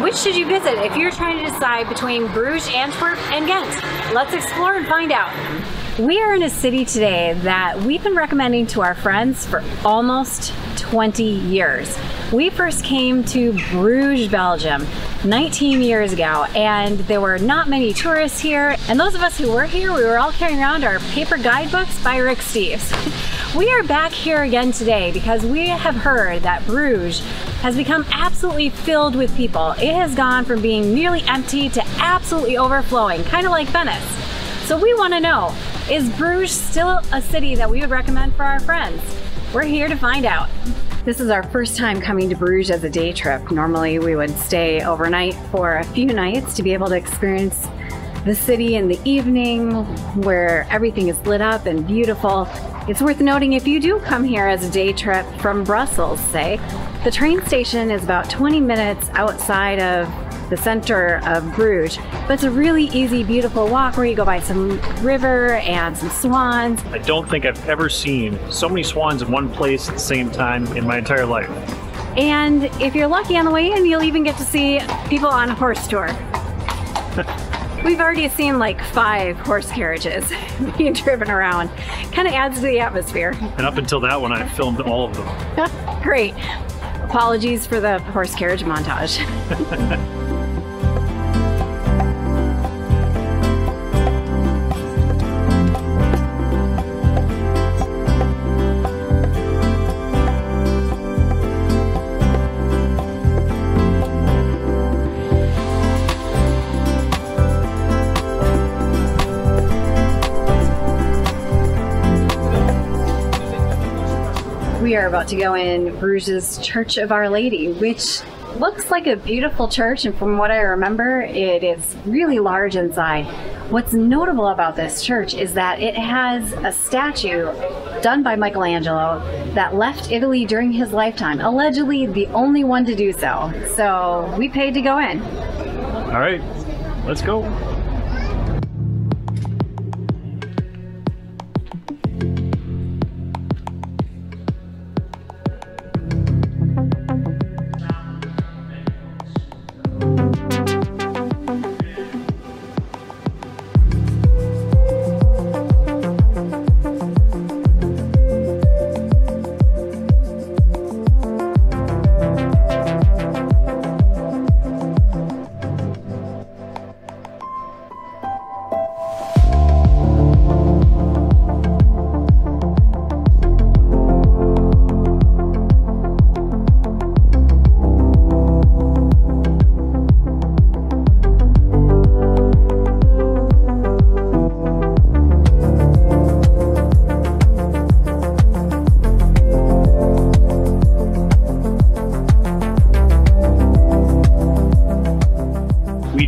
which should you visit if you're trying to decide between Bruges, Antwerp, and Ghent? Let's explore and find out. We are in a city today that we've been recommending to our friends for almost 20 years. We first came to Bruges, Belgium 19 years ago, and there were not many tourists here. And those of us who were here, we were all carrying around our paper guidebooks by Rick Steves. We are back here again today because we have heard that Bruges has become absolutely filled with people. It has gone from being nearly empty to absolutely overflowing, kind of like Venice. So we want to know, is Bruges still a city that we would recommend for our friends? We're here to find out. This is our first time coming to Bruges as a day trip. Normally we would stay overnight for a few nights to be able to experience the city in the evening where everything is lit up and beautiful. It's worth noting, if you do come here as a day trip from Brussels, say, the train station is about 20 minutes outside of the center of Bruges, but it's a really easy, beautiful walk where you go by some river and some swans. I don't think I've ever seen so many swans in one place at the same time in my entire life. And if you're lucky on the way in, you'll even get to see people on a horse tour. We've already seen like 5 horse carriages being driven around. Kind of adds to the atmosphere. And up until that one, I filmed all of them. Great. Apologies for the horse carriage montage. We are about to go in Bruges' Church of Our Lady, which looks like a beautiful church, and from what I remember, it is really large inside. What's notable about this church is that it has a statue done by Michelangelo that left Italy during his lifetime, allegedly the only one to do so. So we paid to go in. All right, let's go.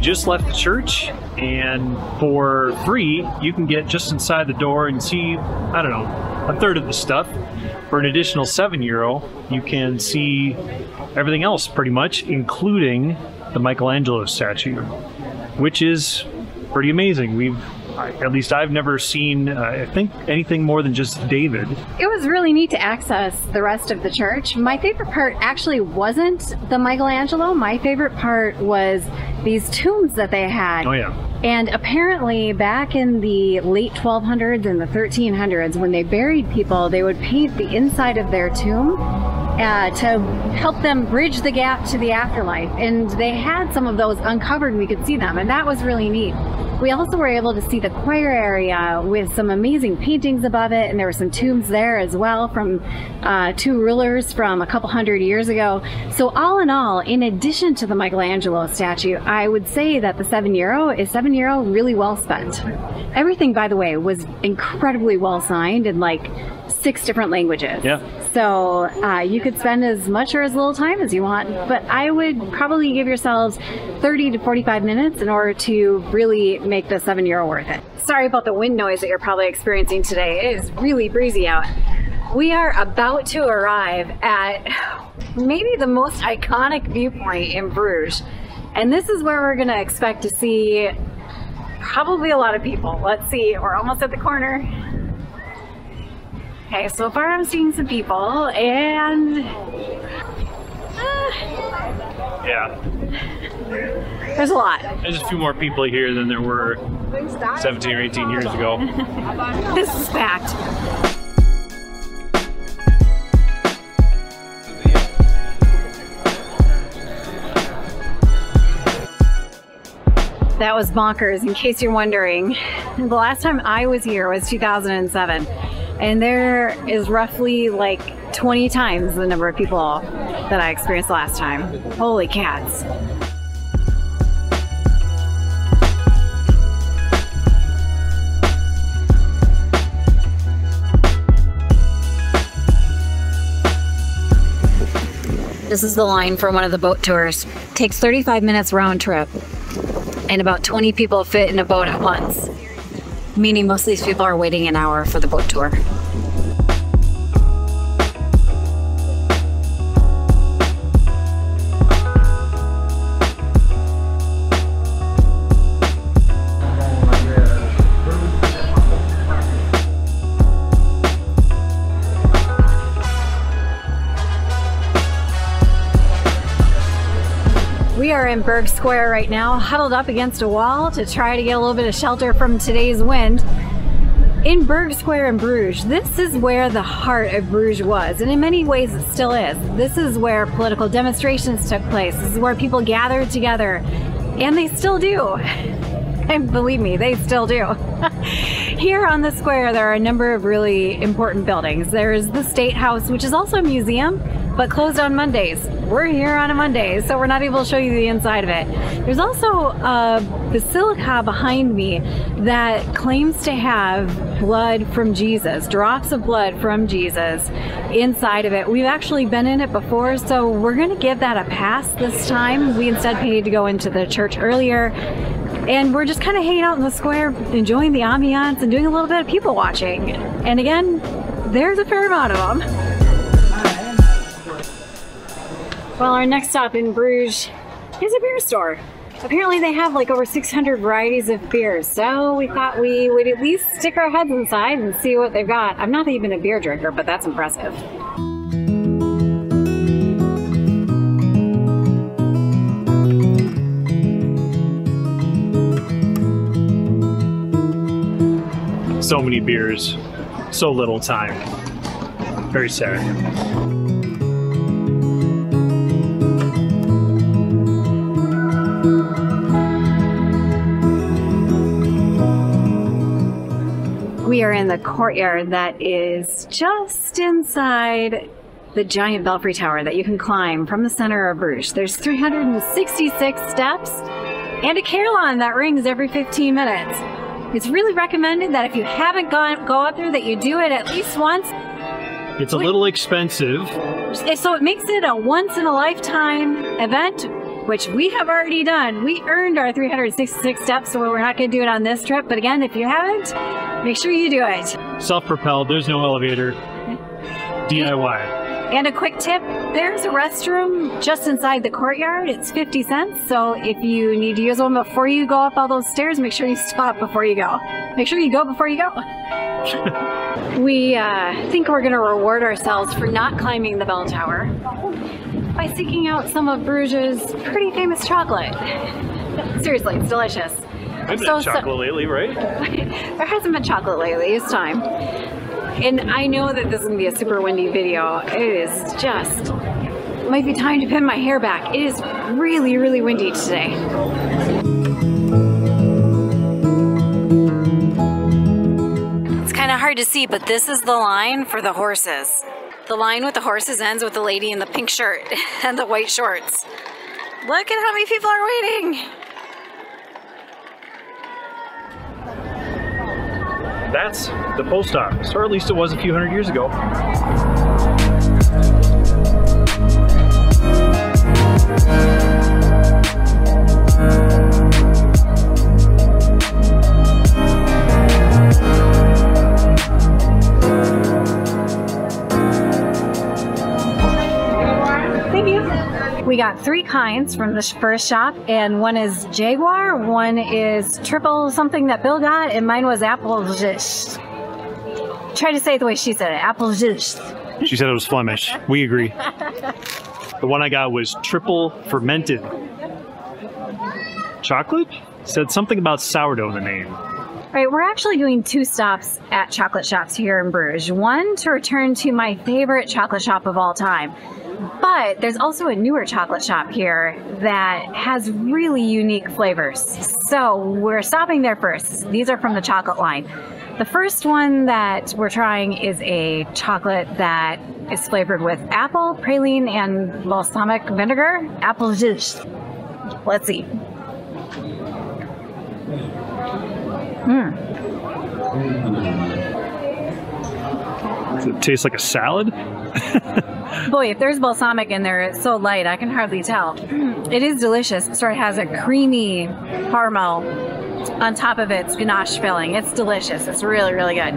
Just left the church, and for free you can get just inside the door and see, I don't know, a third of the stuff. For an additional €7 you can see everything else pretty much, including the Michelangelo statue, which is pretty amazing. At least I've never seen, I think, anything more than just David. It was really neat to access the rest of the church. My favorite part actually wasn't the Michelangelo. My favorite part was these tombs that they had. Oh yeah. And apparently back in the late 1200s and the 1300s, when they buried people, they would paint the inside of their tomb to help them bridge the gap to the afterlife. And they had some of those uncovered, we could see them, and that was really neat. We also were able to see the choir area with some amazing paintings above it, and there were some tombs there as well from 2 rulers from a couple hundred years ago. So all in all, in addition to the Michelangelo statue, I would say that the €7 is €7 really well spent. Everything, by the way, was incredibly well signed in like 6 different languages. Yeah. So you could spend as much or as little time as you want, but I would probably give yourselves 30 to 45 minutes in order to really make the €7 worth it. Sorry about the wind noise that you're probably experiencing today. It is really breezy out. We are about to arrive at maybe the most iconic viewpoint in Bruges, and this is where we're going to expect to see probably a lot of people. Let's see, we're almost at the corner. Okay, so far I'm seeing some people, and Yeah. There's a lot. There's a few more people here than there were 17 or 18 years ago. This is packed. That was bonkers, in case you're wondering. The last time I was here was 2007, and there is roughly like 20 times the number of people that I experienced last time. Holy cats. This is the line for one of the boat tours. Takes 35 minutes round trip. And about 20 people fit in a boat at once, meaning most of these people are waiting an hour for the boat tour. We are in Burg Square right now, huddled up against a wall to try to get a little bit of shelter from today's wind. In Burg Square in Bruges, this is where the heart of Bruges was, and in many ways it still is. This is where political demonstrations took place. This is where people gathered together, and they still do. And believe me, they still do. Here on the square, there are a number of really important buildings. There's the State House, which is also a museum, but closed on Mondays. We're here on a Monday, so we're not able to show you the inside of it. There's also a basilica behind me that claims to have blood from Jesus, drops of blood from Jesus inside of it. We've actually been in it before, so we're going to give that a pass this time. We instead paid to go into the church earlier, and we're just kind of hanging out in the square, enjoying the ambiance and doing a little bit of people watching. And again, there's a fair amount of them. Well, our next stop in Bruges is a beer store. Apparently they have like over 600 varieties of beers, so we thought we would at least stick our heads inside and see what they've got. I'm not even a beer drinker, but that's impressive. So many beers, so little time. Very sad. We are in the courtyard that is just inside the giant belfry tower that you can climb from the center of Bruges. There's 366 steps and a carillon that rings every 15 minutes. It's really recommended that if you haven't go up there that you do it at least once. It's a little expensive. So it makes it a once-in-a-lifetime event, which we have already done. We earned our 366 steps, so we're not going to do it on this trip. But again, if you haven't, make sure you do it. Self-propelled, there's no elevator. DIY. And a quick tip, there's a restroom just inside the courtyard. It's 50 cents, so if you need to use one before you go up all those stairs, make sure you stop before you go. Make sure you go before you go. We think we're going to reward ourselves for not climbing the bell tower by seeking out some of Bruges' pretty famous chocolate. Seriously, it's delicious. I've been chocolate lately, right? There hasn't been chocolate lately. It's time. And I know that this is going to be a super windy video. It is just, it might be time to pin my hair back. It is really, really windy today. It's kind of hard to see, but this is the line for the horses. The line with the horses ends with the lady in the pink shirt and the white shorts. Look at how many people are waiting. That's the post office, or at least it was a few hundred years ago. Thank you. We got 3 kinds from this first shop, and one is Jaguar, one is triple something that Bill got, and mine was apple zest. Try to say it the way she said it, apple zest. She said it was Flemish. We agree. The one I got was triple fermented chocolate. Said something about sourdough in the name. All right, we're actually doing 2 stops at chocolate shops here in Bruges. One to return to my favorite chocolate shop of all time. But there's also a newer chocolate shop here that has really unique flavors. So we're stopping there first. These are from the chocolate line. The first one that we're trying is a chocolate that is flavored with apple, praline, and balsamic vinegar. Apple juice. Let's see. Does it taste like a salad? Boy, if there's balsamic in there, it's so light, I can hardly tell. It is delicious. It sort of has a creamy caramel on top of its ganache filling. It's delicious. It's really, really good.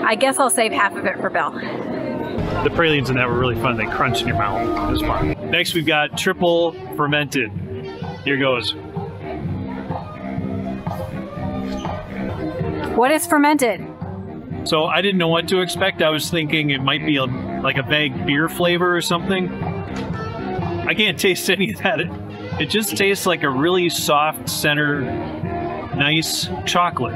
I guess I'll save half of it for Bill. The pralines in that were really fun. They crunch in your mouth. It was fun. Next, we've got triple fermented. Here goes. What is fermented? So I didn't know what to expect. I was thinking it might be like a vague beer flavor or something. I can't taste any of that. It just tastes like a really soft center, nice chocolate.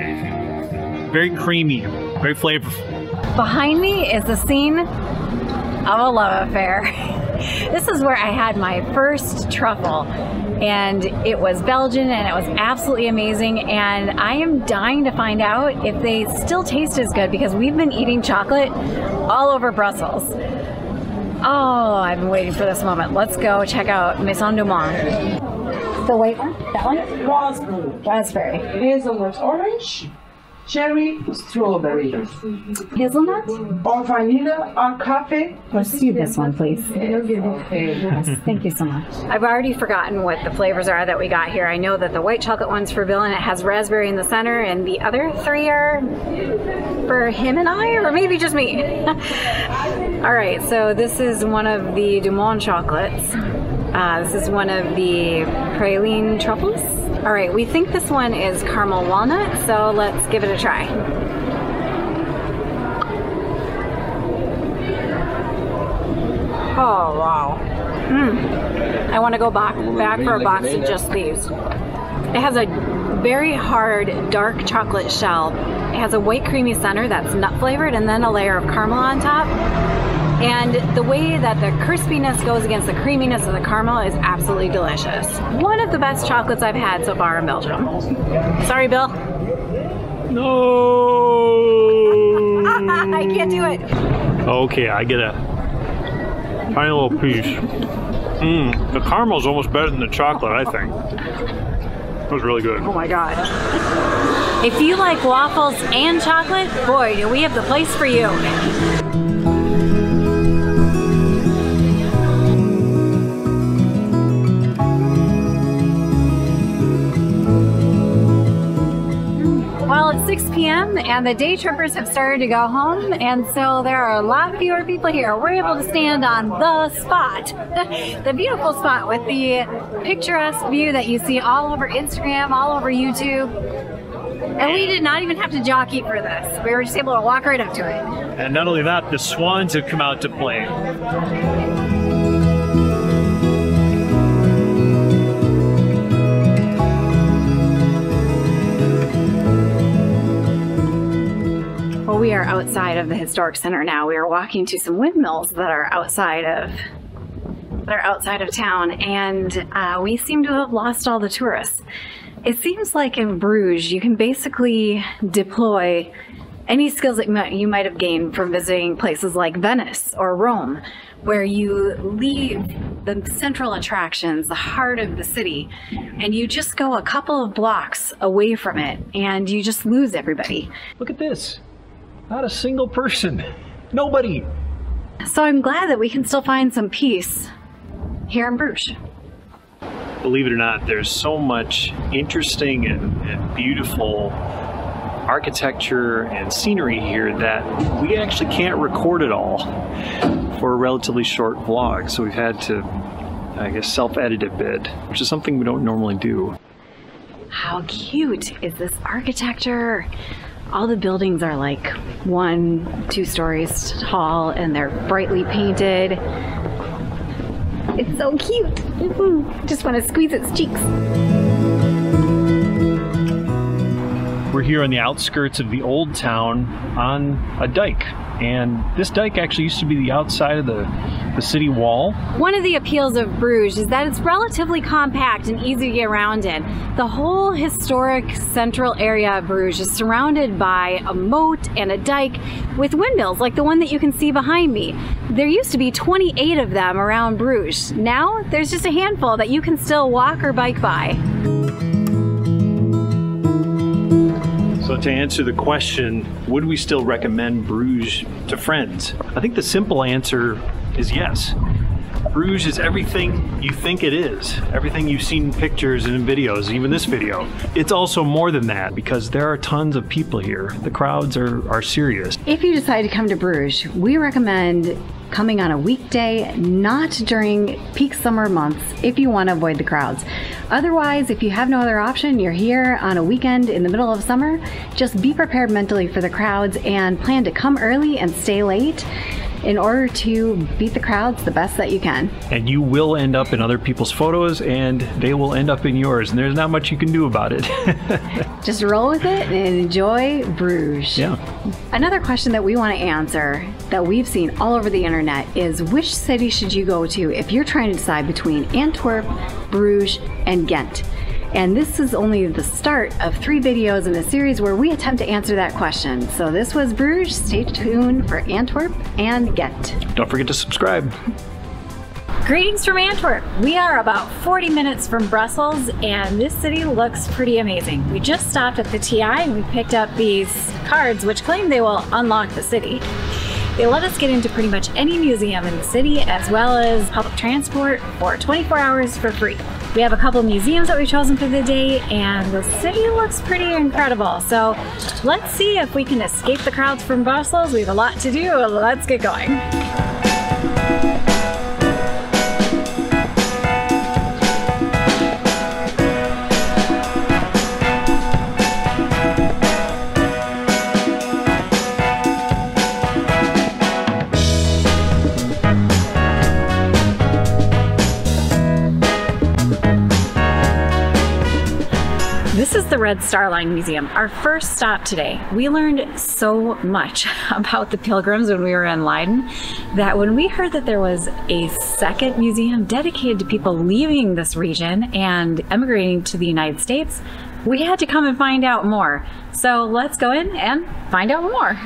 Very creamy, very flavorful. Behind me is the scene of a love affair. This is where I had my first truffle, and it was Belgian, and it was absolutely amazing, and I am dying to find out if they still taste as good, because we've been eating chocolate all over Brussels. Oh, I've been waiting for this moment. Let's go check out Maison Dumon. The white one? That one? Raspberry. Raspberry. Hazelnut orange. Cherry, strawberry. Hazelnut? Or vanilla, or coffee. Let's do this one, please. Yes, thank you so much. I've already forgotten what the flavors are that we got here. I know that the white chocolate one's for Bill, and it has raspberry in the center, and the other 3 are for him and I, or maybe just me. All right, so this is one of the Dumon chocolates. This is one of the praline truffles. All right, we think this one is caramel walnut, so let's give it a try. Oh, wow. I want to go back for a box of just these. It has a very hard, dark chocolate shell. It has a white creamy center that's nut flavored, and then a layer of caramel on top. And the way that the crispiness goes against the creaminess of the caramel is absolutely delicious. One of the best chocolates I've had so far in Belgium. Sorry, Bill. No! I can't do it. Okay, I get a tiny little piece. The caramel's almost better than the chocolate, I think. It was really good. Oh my God. If you like waffles and chocolate, boy, do we have the place for you. Well, it's 6 p.m. and the day trippers have started to go home, and so there are a lot fewer people here. We're able to stand on the spot, the beautiful spot with the picturesque view that you see all over Instagram, all over YouTube. And we did not even have to jockey for this. We were just able to walk right up to it. And not only that, the swans have come out to play. Well, we are outside of the historic center now. We are walking to some windmills that are outside of town, and we seem to have lost all the tourists. It seems like in Bruges, you can basically deploy any skills that you might have gained from visiting places like Venice or Rome, where you leave the central attractions, the heart of the city, and you just go a couple of blocks away from it, and you just lose everybody. Look at this. Not a single person. Nobody. So I'm glad that we can still find some peace here in Bruges. Believe it or not, there's so much interesting and beautiful architecture and scenery here that we actually can't record it all for a relatively short vlog. So we've had to, I guess, self-edit a bit, which is something we don't normally do. How cute is this architecture? All the buildings are like 1-2 stories tall, and they're brightly painted. It's so cute. Just want to squeeze its cheeks. We're here on the outskirts of the old town on a dike. And this dike actually used to be the outside of the city wall. One of the appeals of Bruges is that it's relatively compact and easy to get around in. The whole historic central area of Bruges is surrounded by a moat and a dike with windmills like the one that you can see behind me. There used to be 28 of them around Bruges. Now there's just a handful that you can still walk or bike by. So to answer the question, would we still recommend Bruges to friends? I think the simple answer is yes. Bruges is everything you think it is. Everything you've seen in pictures and in videos, even this video. It's also more than that because there are tons of people here. The crowds are serious. If you decide to come to Bruges, we recommend coming on a weekday, not during peak summer months if you want to avoid the crowds. Otherwise, if you have no other option, you're here on a weekend in the middle of summer, just be prepared mentally for the crowds and plan to come early and stay late in order to beat the crowds the best that you can. And you will end up in other people's photos and they will end up in yours, and there's not much you can do about it. Just roll with it and enjoy Bruges. Yeah. Another question that we want to answer that we've seen all over the internet is, which city should you go to if you're trying to decide between Antwerp, Bruges, and Ghent? And this is only the start of 3 videos in a series where we attempt to answer that question. So this was Bruges. Stay tuned for Antwerp and Ghent. Don't forget to subscribe. Greetings from Antwerp. We are about 40 minutes from Brussels and this city looks pretty amazing. We just stopped at the TI and we picked up these cards which claim they will unlock the city. They let us get into pretty much any museum in the city as well as public transport for 24 hours for free. We have a couple museums that we've chosen for the day and the city looks pretty incredible. So let's see if we can escape the crowds from Brussels. We have a lot to do. Let's get going. This is the Red Star Line Museum, our first stop today. We learned so much about the pilgrims when we were in Leiden that when we heard that there was a second museum dedicated to people leaving this region and emigrating to the United States, we had to come and find out more. So let's go in and find out more.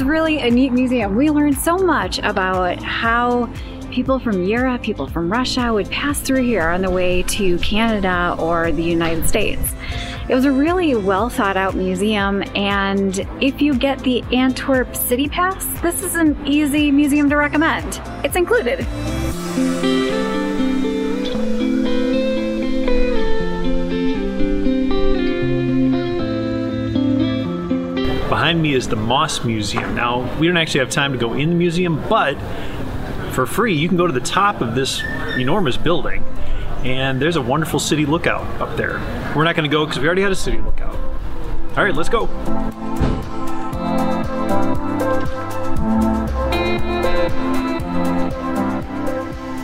Really a neat museum. We learned so much about how people from Europe, people from Russia would pass through here on the way to Canada or the United States. It was a really well thought out museum, and if you get the Antwerp City Pass, this is an easy museum to recommend. It's included. Behind me is the Moss Museum. Now, we don't actually have time to go in the museum, but for free, you can go to the top of this enormous building, and there's a wonderful city lookout up there. We're not going to go because we already had a city lookout. All right, let's go.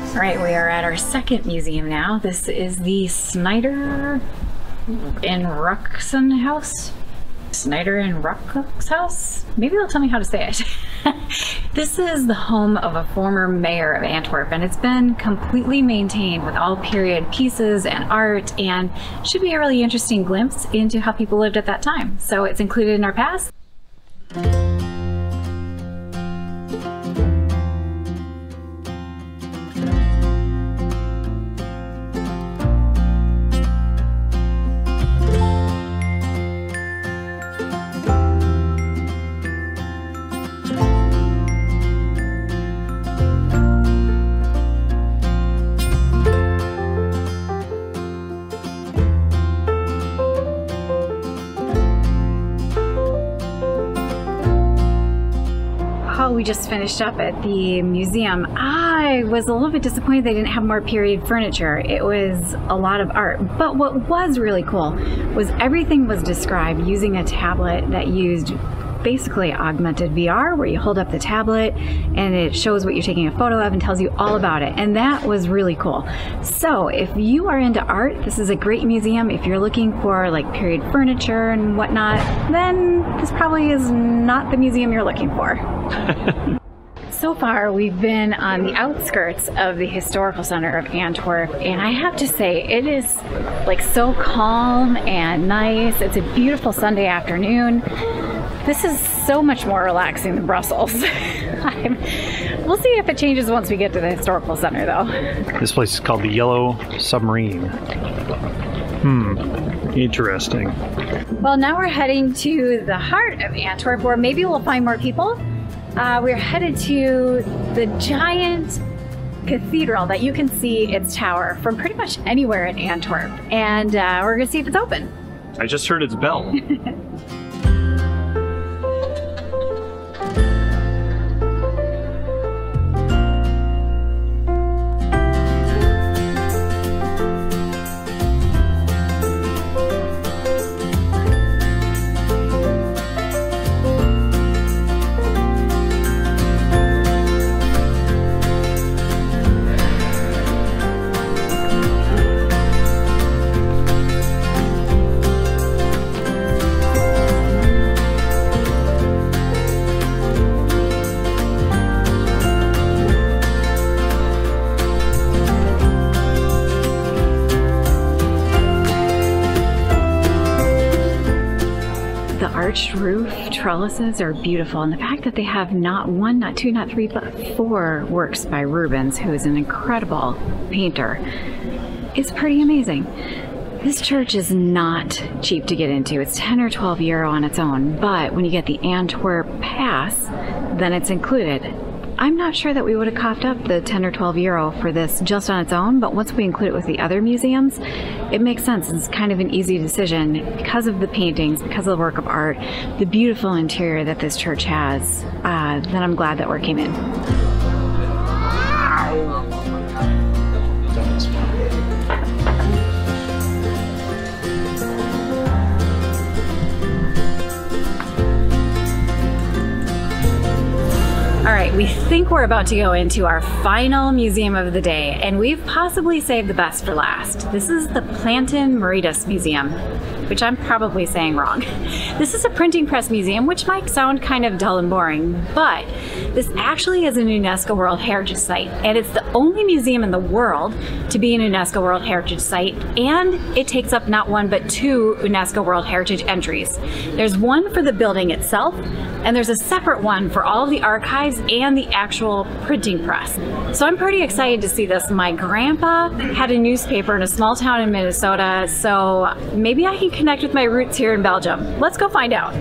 All right, we are at our second museum now. This is the Snijders in Rockox house. Snijders and Rockox house? Maybe they'll tell me how to say it. This is the home of a former mayor of Antwerp, and it's been completely maintained with all period pieces and art, and should be a really interesting glimpse into how people lived at that time. So it's included in our pass. we just finished up at the museum, I was a little bit disappointed they didn't have more period furniture. It was a lot of art. But what was really cool was everything was described using a tablet that used basically augmented VR, where you hold up the tablet and it shows what you're taking a photo of and tells you all about it. And that was really cool. So if you are into art, this is a great museum. If you're looking for like period furniture and whatnot, then this probably is not the museum you're looking for. So far, we've been on the outskirts of the historical center of Antwerp, and I have to say, it is like so calm and nice. It's a beautiful Sunday afternoon. This is so much more relaxing than Brussels. We'll see if it changes once we get to the historical center, though. This place is called the Yellow Submarine. Interesting. Well, now we're heading to the heart of Antwerp, where maybe we'll find more people. We're headed to the giant cathedral that you can see its tower from pretty much anywhere in Antwerp. And we're gonna see if it's open. I just heard its bell. Arched roof trellises are beautiful, and the fact that they have not one, not two, not three, but 4 works by Rubens, who is an incredible painter, is pretty amazing. This church is not cheap to get into. It's 10 or 12 euro on its own, but when you get the Antwerp pass, then it's included. I'm not sure that we would have coughed up the 10 or 12 euro for this just on its own, but once we include it with the other museums, it makes sense. It's kind of an easy decision because of the paintings, because of the work of art, the beautiful interior that this church has. Then I'm glad that we came in. All right, we think we're about to go into our final museum of the day, and we've possibly saved the best for last. This is the Plantin-Moretus Museum, which I'm probably saying wrong. This is a printing press museum, which might sound kind of dull and boring, but this actually is a UNESCO World Heritage Site, and it's the only museum in the world to be an UNESCO World Heritage Site, and it takes up not 1 but 2 UNESCO World Heritage entries. There's one for the building itself, and there's a separate one for all of the archives and the actual printing press. So I'm pretty excited to see this. My grandpa had a newspaper in a small town in Minnesota, so maybe I can connect with my roots here in Belgium. Let's go find out.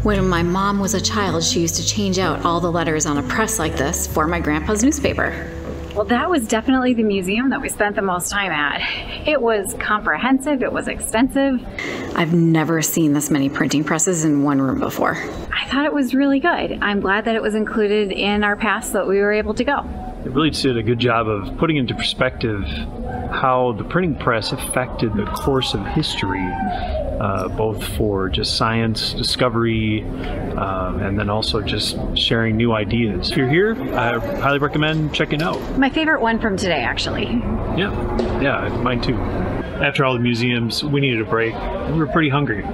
When my mom was a child, she used to change out all the letters on a press like this for my grandpa's newspaper. Well, that was definitely the museum that we spent the most time at. It was comprehensive, it was extensive. I've never seen this many printing presses in one room before. I thought it was really good. I'm glad that it was included in our pass so that we were able to go. It really did a good job of putting into perspective how the printing press affected the course of history, both for just science, discovery, and then also just sharing new ideas. If you're here, I highly recommend checking out. My favorite one from today, actually. Yeah, mine too. After all the museums, we needed a break. We were pretty hungry.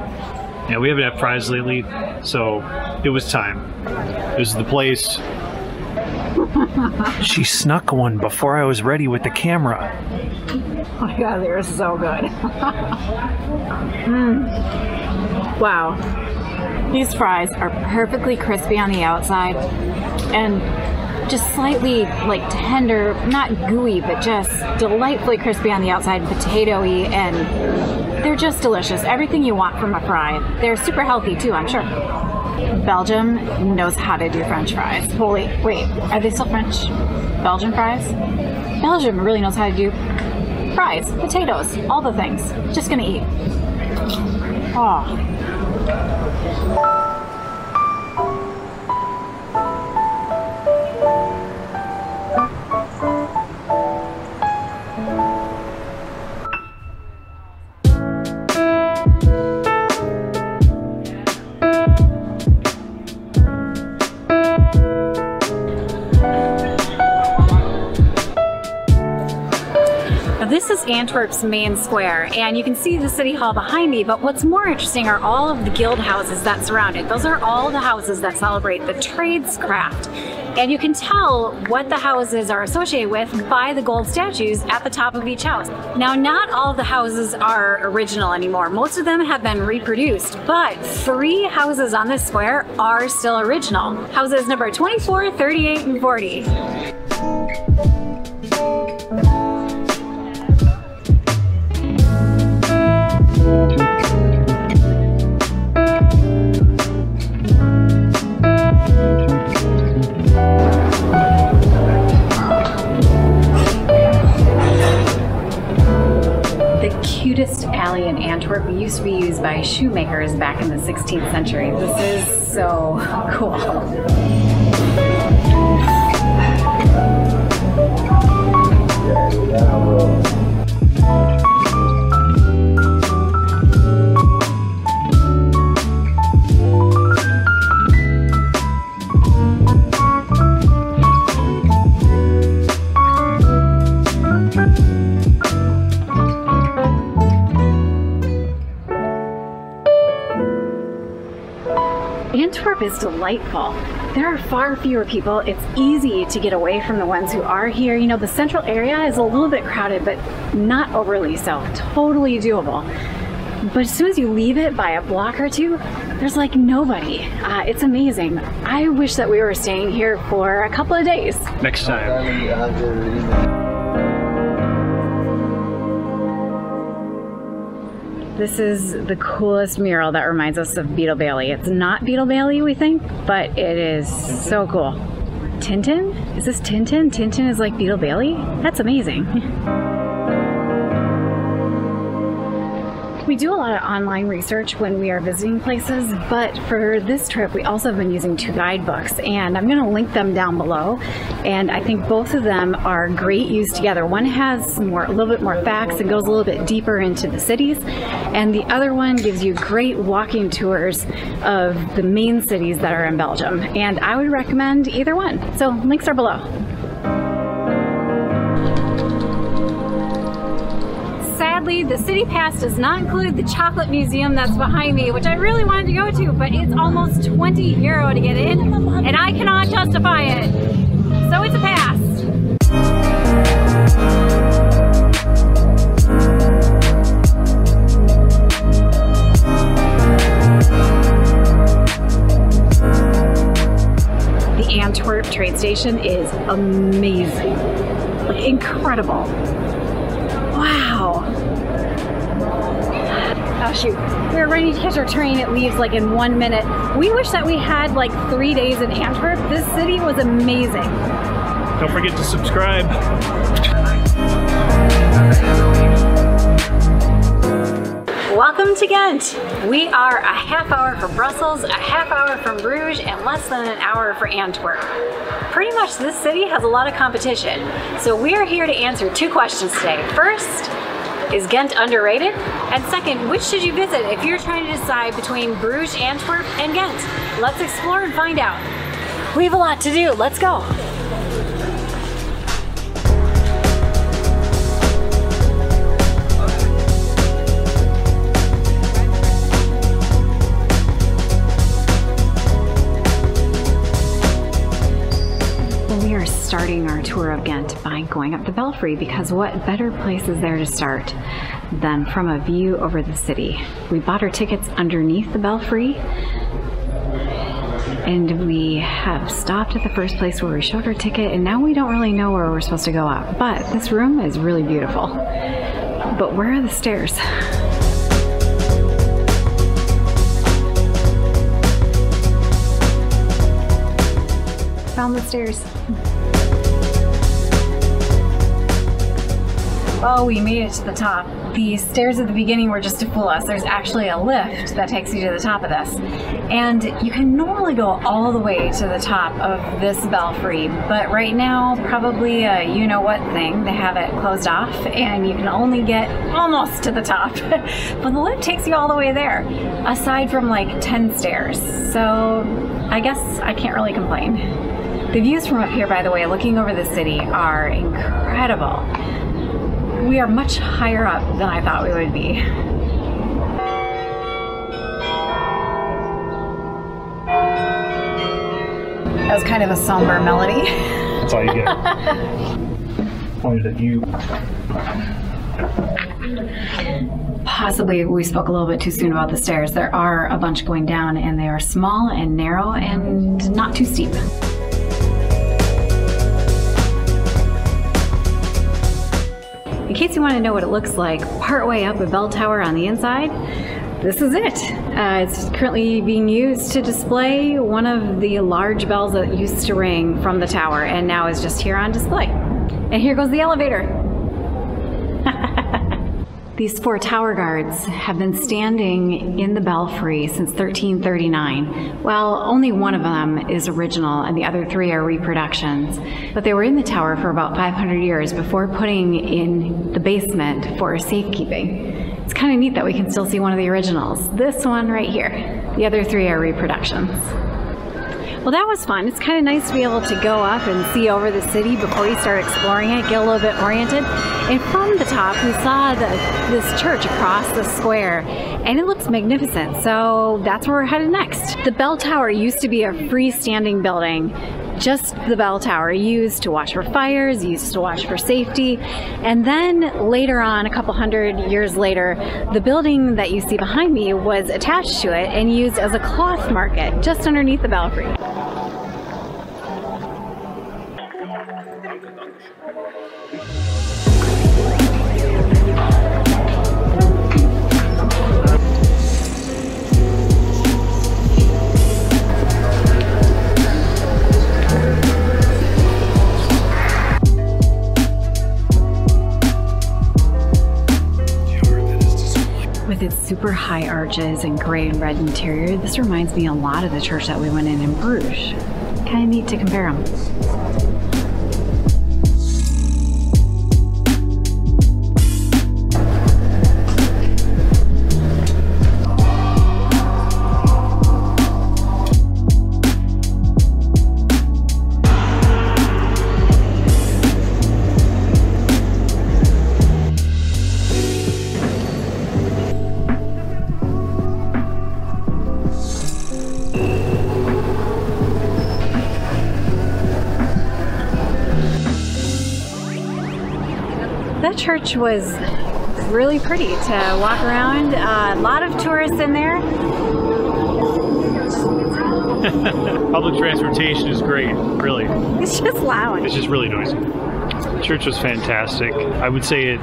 Yeah, we haven't had fries lately, so it was time. This is the place. She snuck one before I was ready with the camera. Oh my god, they're so good. Wow. These fries are perfectly crispy on the outside and just slightly like tender, not gooey, but just delightfully crispy on the outside, potatoey, and they're just delicious. Everything you want from a fry. They're super healthy too, I'm sure. Belgium knows how to do French fries. Holy, wait, are they still French? Belgian fries? Belgium really knows how to do fries, potatoes, all the things. Just gonna eat. Oh. This is Antwerp's main square, and you can see the city hall behind me, but what's more interesting are all of the guild houses that surround it. Those are all the houses that celebrate the tradescraft. And you can tell what the houses are associated with by the gold statues at the top of each house. Now, not all of the houses are original anymore. Most of them have been reproduced, but 3 houses on this square are still original. Houses number 24, 38, and 40. Cutest alley in Antwerp used to be used by shoemakers back in the 16th century. This is so cool. Antwerp is delightful. There are far fewer people. It's easy to get away from the ones who are here. You know, the central area is a little bit crowded, but not overly so. Totally doable. But as soon as you leave it by a block or two, there's like nobody. It's amazing. I wish that we were staying here for a couple of days. Next time. This is the coolest mural that reminds us of Beetle Bailey. It's not Beetle Bailey, we think, but it is so cool. Tintin? Is this Tintin? Tintin is like Beetle Bailey? That's amazing. We do a lot of online research when we are visiting places, but for this trip we also have been using 2 guidebooks, and I'm going to link them down below. And I think both of them are great used together. One has a little bit more facts and goes a little bit deeper into the cities, and the other one gives you great walking tours of the main cities that are in Belgium. And I would recommend either one. So links are below. Sadly, the city pass does not include the chocolate museum that's behind me, which I really wanted to go to, but it's almost 20 euro to get in, and I cannot justify it. So it's a pass. The Antwerp train station is amazing, like incredible. Wow. Oh shoot, we're ready to catch our train. It leaves like in 1 minute. We wish that we had like 3 days in Antwerp. This city was amazing. Don't forget to subscribe. Welcome to Ghent. We are a half hour from Brussels, a half hour from Bruges, and less than an hour for Antwerp. Pretty much this city has a lot of competition. So we are here to answer 2 questions today. First, is Ghent underrated? And second, which should you visit if you're trying to decide between Bruges, Antwerp, and Ghent? Let's explore and find out. We have a lot to do. Let's go. starting our tour of Ghent by going up the Belfry, because what better place is there to start than from a view over the city. We bought our tickets underneath the Belfry, and we have stopped at the first place where we showed our ticket, and now we don't really know where we're supposed to go up. But this room is really beautiful. But where are the stairs? Found the stairs. Oh, we made it to the top. The stairs at the beginning were just to fool us. There's actually a lift that takes you to the top of this. And you can normally go all the way to the top of this belfry, but right now, probably a you-know-what thing, they have it closed off and you can only get almost to the top. But the lift takes you all the way there, aside from like 10 stairs. So I guess I can't really complain. The views from up here, by the way, looking over the city, are incredible. We are much higher up than I thought we would be. That was kind of a somber melody. That's all you get. Pointed at you. Possibly we spoke a little bit too soon about the stairs. There are a bunch going down, and they are small and narrow and not too steep. In case you want to know what it looks like partway up a bell tower on the inside, this is it. It's currently being used to display one of the large bells that used to ring from the tower, and now is just here on display. And here goes the elevator. These 4 tower guards have been standing in the belfry since 1339. Well, only one of them is original and the other 3 are reproductions. But they were in the tower for about 500 years before putting in the basement for safekeeping. It's kind of neat that we can still see one of the originals. This one right here. The other 3 are reproductions. Well, that was fun. It's kind of nice to be able to go up and see over the city before you start exploring it, get a little bit oriented. And from the top, we saw this church across the square, and it looks magnificent. So that's where we're headed next. The bell tower used to be a freestanding building. Just the bell tower, used to watch for fires, used to watch for safety. And then later on, a couple hundred years later, the building that you see behind me was attached to it and used as a cloth market just underneath the belfry. With its super high arches and gray and red interior, this reminds me a lot of the church that we went in Bruges. Kind of neat to compare them. That church was really pretty to walk around. A lot of tourists in there. Public transportation is great, really. It's just loud. It's just really noisy. The church was fantastic. I would say it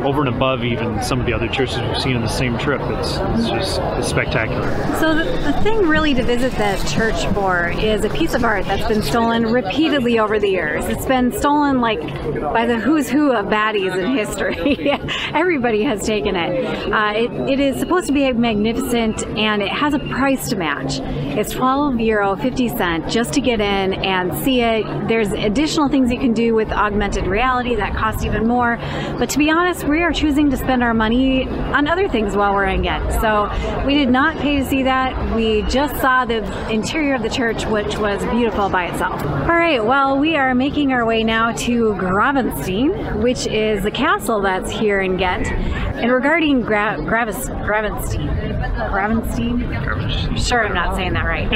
over and above even some of the other churches we've seen on the same trip. It's spectacular. So the thing really to visit the church for is a piece of art that's been stolen repeatedly over the years. It's been stolen like by the who's who of baddies in history. Everybody has taken it. It is supposed to be magnificent, and it has a price to match. It's €12.50 just to get in and see it. There's additional things you can do with augmented reality that cost even more. But to be honest, we are choosing to spend our money on other things while we're in Ghent. So we did not pay to see that. We just saw the interior of the church, which was beautiful by itself. All right, well, we are making our way now to Gravensteen, which is the castle that's here in Ghent. And regarding Gravensteen, sure I'm not saying that right.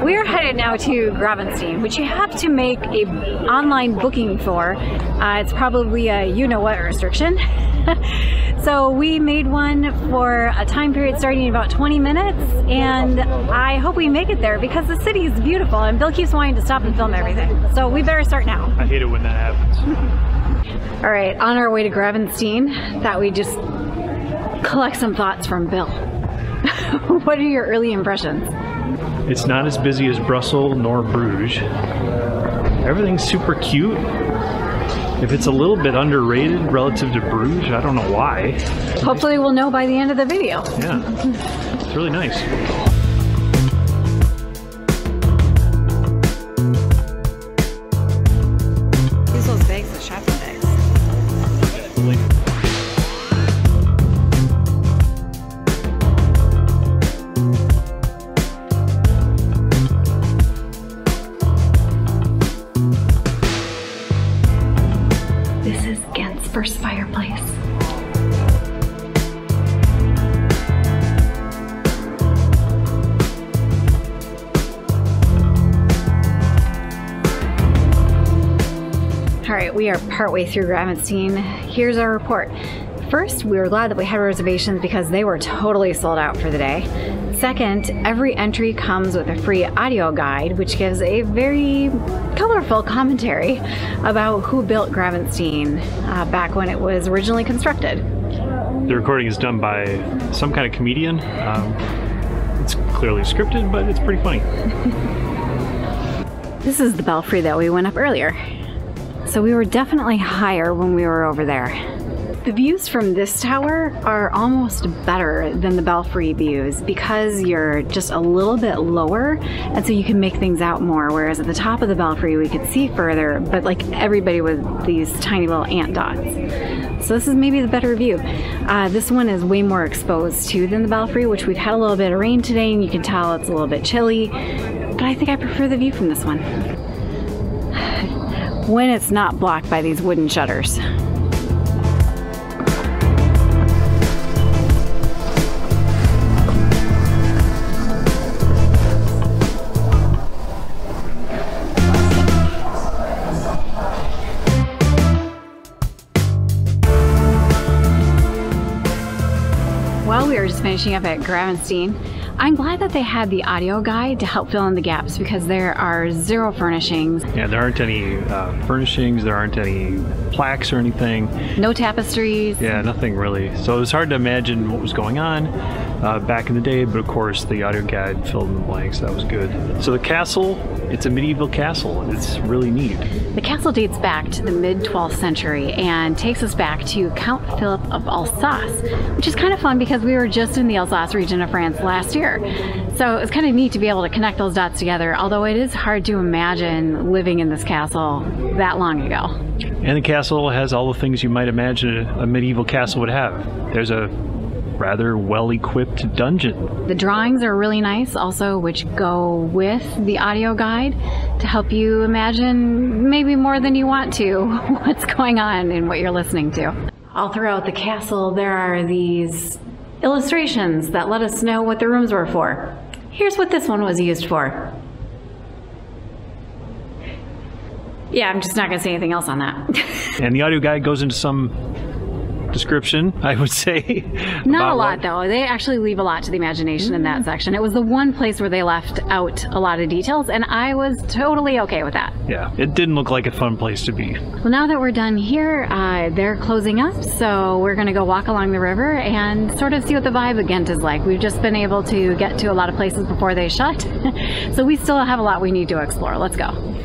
We're headed now to Gravensteen, which you have to make a online booking for. It's probably a you-know-what restriction. So we made one for a time period starting in about 20 minutes, and I hope we make it there because the city is beautiful and Bill keeps wanting to stop and film everything. So we better start now. I hate it when that happens. All right, on our way to Gravensteen, thought we'd just collect some thoughts from Bill. What are your early impressions? It's not as busy as Brussels nor Bruges. Everything's super cute. If it's a little bit underrated relative to Bruges, I don't know why. Hopefully we'll know by the end of the video. Yeah, it's really nice. Use those bags as shopping bags. This is Ghent's first fireplace. All right, we are partway through Gravensteen. Here's our report. First, we were glad that we had reservations because they were totally sold out for the day. Second, every entry comes with a free audio guide, which gives a very colorful commentary about who built Gravensteen back when it was originally constructed. The recording is done by some kind of comedian. It's clearly scripted, but it's pretty funny. This is the belfry that we went up earlier. So we were definitely higher when we were over there. The views from this tower are almost better than the belfry views because you're just a little bit lower, and so you can make things out more, whereas at the top of the belfry we could see further, but like everybody with these tiny little ant dots. So this is maybe the better view. This one is way more exposed too than the belfry, which we've had a little bit of rain today and you can tell it's a little bit chilly, but I think I prefer the view from this one. When it's not blocked by these wooden shutters. Well, we were just finishing up at Gravensteen. I'm glad that they had the audio guide to help fill in the gaps because there are zero furnishings. Yeah, there aren't any furnishings, there aren't any plaques or anything. No tapestries. Yeah, nothing really. So it was hard to imagine what was going on back in the day, but of course the audio guide filled in the blanks. That was good. So the castle, it's a medieval castle. It's really neat. The castle dates back to the mid-12th century and takes us back to Count Philip of Alsace, which is kind of fun because we were just in the Alsace region of France last year. So it's kind of neat to be able to connect those dots together, although it is hard to imagine living in this castle that long ago. And the castle has all the things you might imagine a medieval castle would have. There's a rather well-equipped dungeon. The drawings are really nice also, which go with the audio guide to help you imagine maybe more than you want to what's going on in what you're listening to. All throughout the castle there are these illustrations that let us know what the rooms were for. Here's what this one was used for. Yeah, I'm just not going to say anything else on that. And the audio guide goes into some description, I would say. Not a lot, though. They actually leave a lot to the imagination in that section. It was the one place where they left out a lot of details, and I was totally okay with that. Yeah, it didn't look like a fun place to be. Well, now that we're done here, they're closing up, so we're going to go walk along the river and sort of see what the vibe of Ghent is like. We've just been able to get to a lot of places before they shut, so we still have a lot we need to explore. Let's go.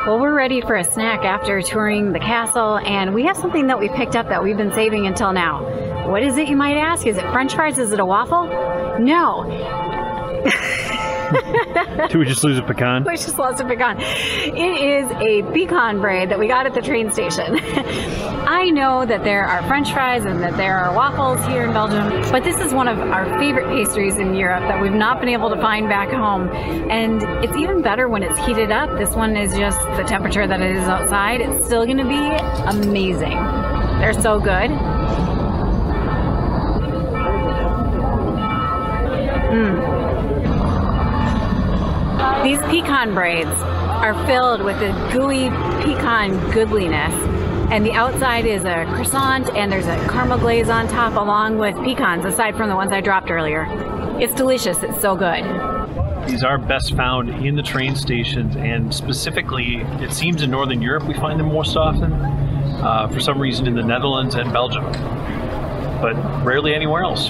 Well, we're ready for a snack after touring the castle, and we have something that we picked up that we've been saving until now. What is it, you might ask? Is it French fries? Is it a waffle? No. Did we just lose a pecan? We just lost a pecan. It is a pecan braid that we got at the train station. I know that there are French fries and that there are waffles here in Belgium, but this is one of our favorite pastries in Europe that we've not been able to find back home. And it's even better when it's heated up. This one is just the temperature that it is outside. It's still going to be amazing. They're so good. These pecan braids are filled with a gooey pecan goodliness, and the outside is a croissant and there's a caramel glaze on top along with pecans, aside from the ones I dropped earlier. It's delicious. It's so good. These are best found in the train stations, and specifically, it seems in Northern Europe we find them most often. For some reason in the Netherlands and Belgium, but rarely anywhere else.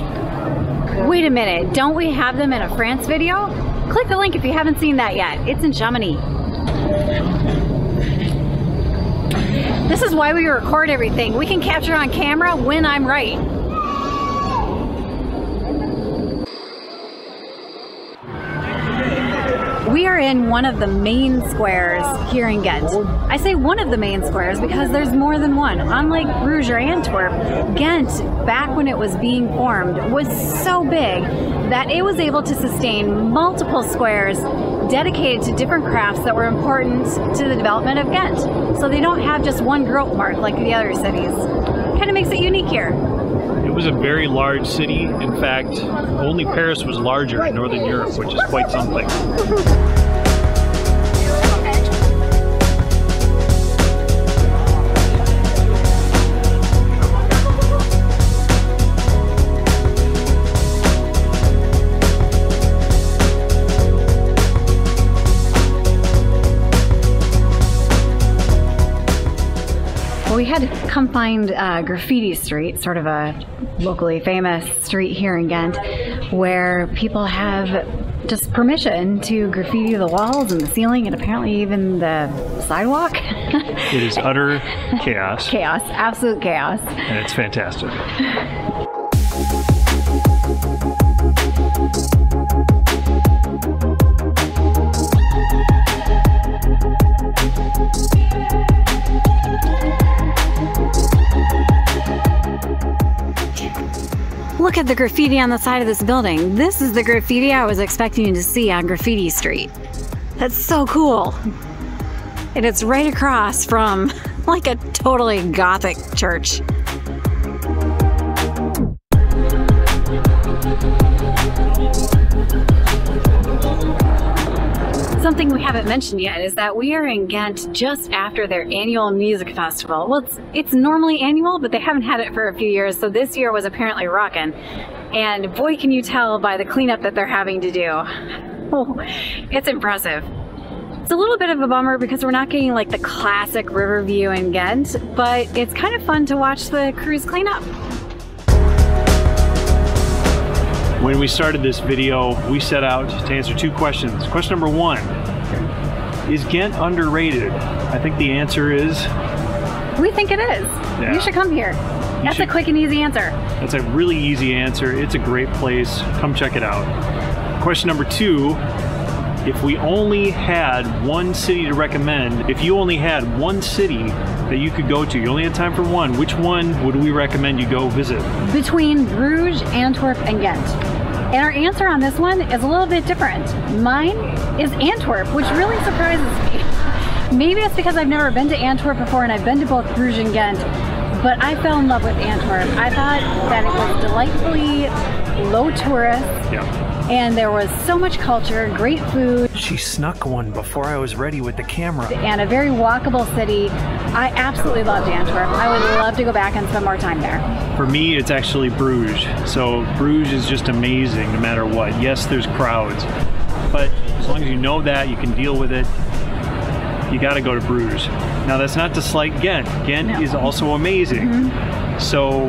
Wait a minute, don't we have them in a France video? Click the link if you haven't seen that yet. It's in Chamonix. This is why we record everything. We can capture on camera when I'm right. We are in one of the main squares here in Ghent. I say one of the main squares because there's more than one. Unlike Bruges or Antwerp, Ghent, back when it was being formed, was so big that it was able to sustain multiple squares dedicated to different crafts that were important to the development of Ghent. So they don't have just one Grote Markt like the other cities. Kind of makes it unique here. It was a very large city. In fact, only Paris was larger in Northern Europe, which is quite something. Well, we had to come find Graffiti Street, sort of a locally famous street here in Ghent, where people have just permission to graffiti the walls and the ceiling and apparently even the sidewalk. It is utter chaos. Chaos, absolute chaos. And it's fantastic. Look at the graffiti on the side of this building. This is the graffiti I was expecting to see on Graffiti Street. That's so cool. And it's right across from like a totally gothic church. Something we haven't mentioned yet is that we are in Ghent just after their annual music festival. Well, it's normally annual, but they haven't had it for a few years, so this year was apparently rockin'. And boy, can you tell by the cleanup that they're having to do. Oh, it's impressive. It's a little bit of a bummer because we're not getting like the classic river view in Ghent, but it's kind of fun to watch the crews clean up. When we started this video, we set out to answer two questions. Question number one, is Ghent underrated? I think the answer is... We think it is. Yeah. You should come here. That's a quick and easy answer. That's a really easy answer. It's a great place. Come check it out. Question number two, if we only had one city to recommend, if you only had one city that you could go to, you only had time for one, which one would we recommend you go visit? Between Bruges, Antwerp, and Ghent. And our answer on this one is a little bit different. Mine is Antwerp, which really surprises me. Maybe it's because I've never been to Antwerp before and I've been to both Bruges and Ghent, but I fell in love with Antwerp. I thought that it was delightfully low tourist. Yeah. And there was so much culture, great food. She snuck one before I was ready with the camera. And a very walkable city. I absolutely loved Antwerp. I would love to go back and spend more time there. For me, it's actually Bruges. So Bruges is just amazing no matter what. Yes, there's crowds, but as long as you know that, you can deal with it, you gotta go to Bruges. Now that's not to slight Ghent. Ghent is also amazing. So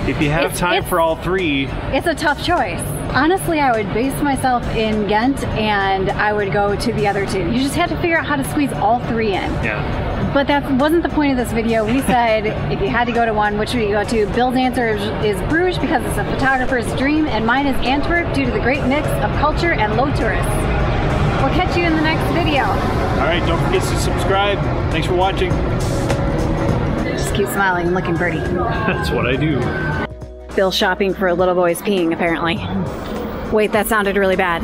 if you have time for all three... It's a tough choice. Honestly, I would base myself in Ghent and I would go to the other two. You just have to figure out how to squeeze all three in. Yeah. But that wasn't the point of this video. We said if you had to go to one, which would you go to? Bill's answer is Bruges because it's a photographer's dream, and mine is Antwerp due to the great mix of culture and low tourists. We'll catch you in the next video. All right, don't forget to subscribe. Thanks for watching. Just keep smiling and looking pretty. That's what I do. Bill shopping for a little boy's peeing, apparently. Wait, that sounded really bad.